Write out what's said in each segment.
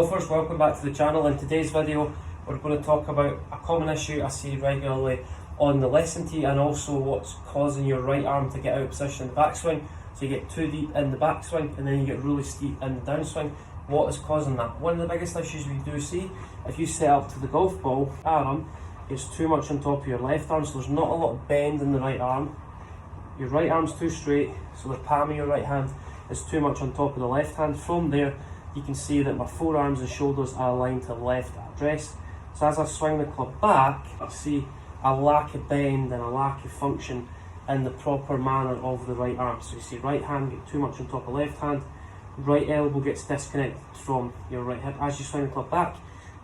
Golfers, welcome back to the channel. In today's video we're going to talk about a common issue I see regularly on the lesson tee and also what's causing your right arm to get out of position in the backswing. So you get too deep in the backswing and then you get really steep in the downswing. What is causing that? One of the biggest issues we do see, if you set up to the golf ball arm, it's too much on top of your left arm, so there's not a lot of bend in the right arm. Your right arm's too straight, so the palm of your right hand is too much on top of the left hand. From there you can see that my forearms and shoulders are aligned to the left address. So as I swing the club back, I see a lack of bend and a lack of function in the proper manner of the right arm. So you see right hand get too much on top of left hand, right elbow gets disconnected from your right hip. As you swing the club back,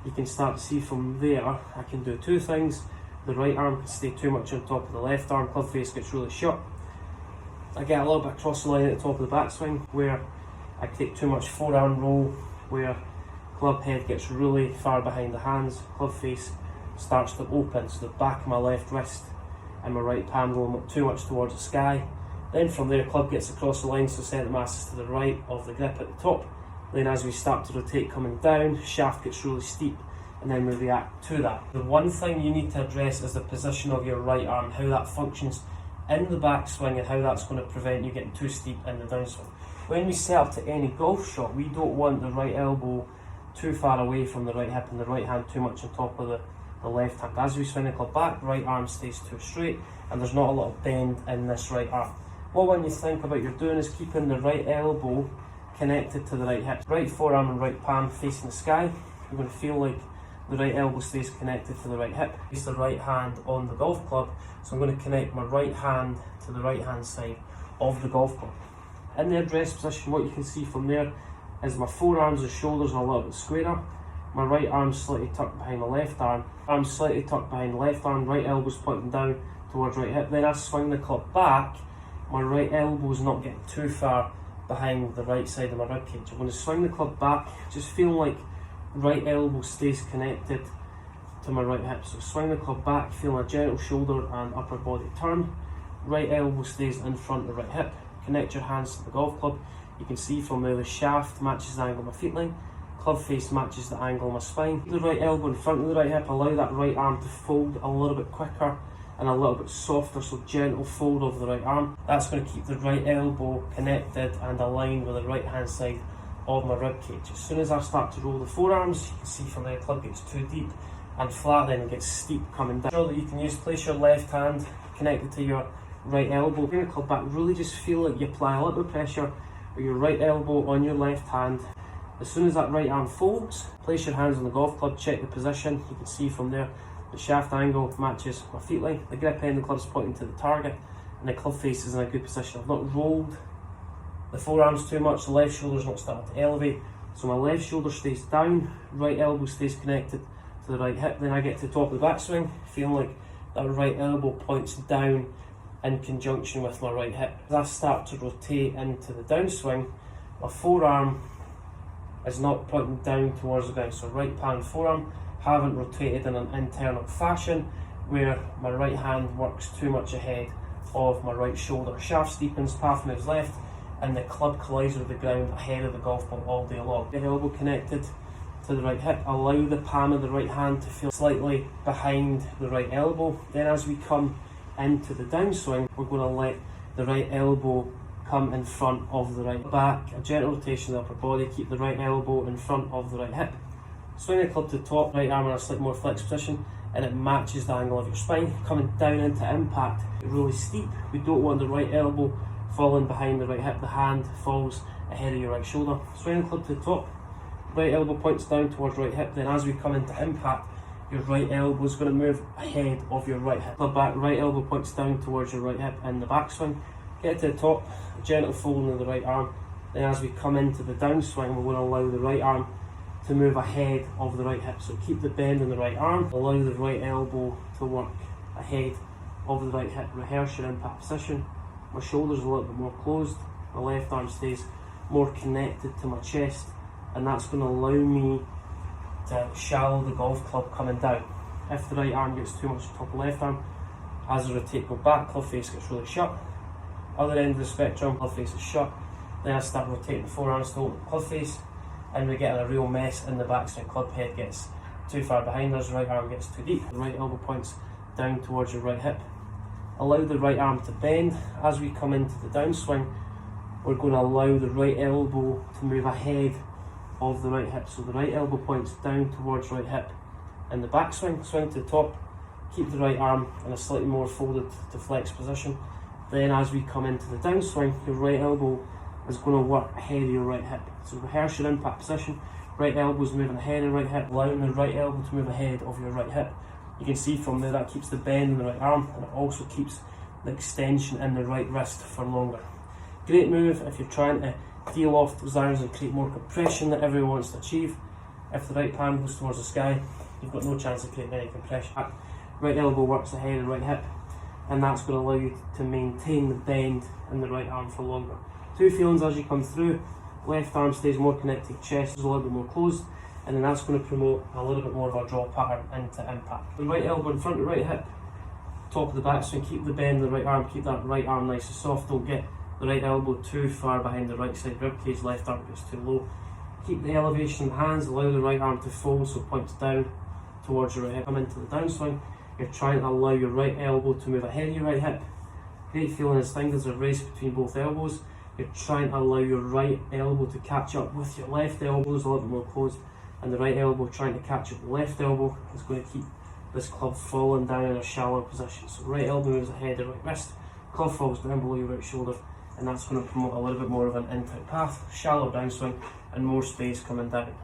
you can start to see from there, I can do two things. The right arm can stay too much on top of the left arm, club face gets really shut. I get a little bit across the line at the top of the backswing where I take too much forearm roll, where club head gets really far behind the hands, club face starts to open, so the back of my left wrist and my right palm go too much towards the sky. Then from there, club gets across the line, so centre mass is to the right of the grip at the top. Then as we start to rotate coming down, shaft gets really steep, and then we react to that. The one thing you need to address is the position of your right arm, how that functions in the backswing and how that's going to prevent you getting too steep in the downswing. When we set up to any golf shot, we don't want the right elbow too far away from the right hip and the right hand too much on top of the left hand. As we swing the club back, right arm stays too straight and there's not a lot of bend in this right arm. What when you think about you're doing is keeping the right elbow connected to the right hip. Right forearm and right palm facing the sky. You're going to feel like the right elbow stays connected to the right hip. It's the right hand on the golf club, so I'm going to connect my right hand to the right hand side of the golf club. In the address position, what you can see from there is my forearms and shoulders are a little bit squarer. My right arm slightly tucked behind my left arm. Arm slightly tucked behind the left arm, right elbow's pointing down towards right hip. Then I swing the club back, my right elbow's not getting too far behind the right side of my ribcage. I'm going to swing the club back, just feeling like right elbow stays connected to my right hip. So swing the club back, feeling a gentle shoulder and upper body turn. Right elbow stays in front of the right hip. Connect your hands to the golf club. You can see from there the shaft matches the angle of my feet line. Club face matches the angle of my spine. The right elbow in front of the right hip, allow that right arm to fold a little bit quicker and a little bit softer, so gentle fold of the right arm. That's going to keep the right elbow connected and aligned with the right hand side of my ribcage. As soon as I start to roll the forearms, you can see from there the club gets too deep and flat, then it gets steep coming down. So that you can place your left hand connected to your right elbow. Bring the club back, really just feel like you apply a little bit of pressure with your right elbow on your left hand. As soon as that right arm folds, place your hands on the golf club, check the position. You can see from there the shaft angle matches my feet line, the grip end of the club is pointing to the target, and the club face is in a good position. I've not rolled the forearms too much, the left shoulder's not starting to elevate, so my left shoulder stays down, right elbow stays connected to the right hip. Then I get to the top of the backswing, feeling like that right elbow points down in conjunction with my right hip. As I start to rotate into the downswing, my forearm is not pointing down towards the ground, so right palm and forearm haven't rotated in an internal fashion where my right hand works too much ahead of my right shoulder. Shaft steepens, path moves left, and the club collides with the ground ahead of the golf ball all day long. The elbow connected to the right hip, allow the palm of the right hand to feel slightly behind the right elbow. Then as we come into the downswing, we're going to let the right elbow come in front of the right back, a gentle rotation of the upper body, keep the right elbow in front of the right hip. Swing the club to the top, right arm in a slightly more flexed position, and it matches the angle of your spine. Coming down into impact, really steep. We don't want the right elbow falling behind the right hip, the hand falls ahead of your right shoulder. Swing the club to the top, right elbow points down towards right hip, then as we come into impact, your right elbow is going to move ahead of your right hip. Club back, right elbow points down towards your right hip in the backswing. Get to the top, gentle folding of the right arm. Then as we come into the downswing, we're going to allow the right arm to move ahead of the right hip. So keep the bend in the right arm, allow the right elbow to work ahead of the right hip. Rehearse your impact position. My shoulders are a little bit more closed, my left arm stays more connected to my chest, and that's going to allow me to shallow the golf club coming down. If the right arm gets too much on top of the left arm, as I rotate, go back, club face gets really shut. Other end of the spectrum, club face is shut. Then I start rotating the forearms to open the club face, and we get a real mess in the backswing. Club head gets too far behind us, right arm gets too deep. The right elbow points down towards your right hip. Allow the right arm to bend. As we come into the downswing, we're going to allow the right elbow to move ahead of the right hip. So the right elbow points down towards right hip. In the backswing, swing to the top, keep the right arm in a slightly more folded to flex position. Then as we come into the downswing, your right elbow is going to work ahead of your right hip. So rehearse your impact position. Right elbow is moving ahead of right hip, allowing the right elbow to move ahead of your right hip. You can see from there that keeps the bend in the right arm, and it also keeps the extension in the right wrist for longer. Great move if you're trying to deal off those irons and create more compression that everyone wants to achieve. If the right palm goes towards the sky, you've got no chance of creating any compression. Right elbow works ahead of right hip, and that's going to allow you to maintain the bend in the right arm for longer. Two feelings as you come through. Left arm stays more connected, chest is a little bit more closed, and then that's going to promote a little bit more of a draw pattern into impact. The right elbow in front of the right hip, top of the backswing, keep the bend in the right arm, keep that right arm nice and soft, don't get the right elbow too far behind the right side rib cage, left arm gets too low. Keep the elevation of the hands, allow the right arm to fold so it points down towards your right hip. Come into the downswing, you're trying to allow your right elbow to move ahead of your right hip. Great feeling as fingers are raised between both elbows. You're trying to allow your right elbow to catch up with your left elbow, is a little bit more closed, and the right elbow trying to catch up with the left elbow is going to keep this club falling down in a shallow position. So right elbow moves ahead of right wrist, club falls down below your right shoulder, and that's going to promote a little bit more of an in-out path, shallow downswing, and more space coming down.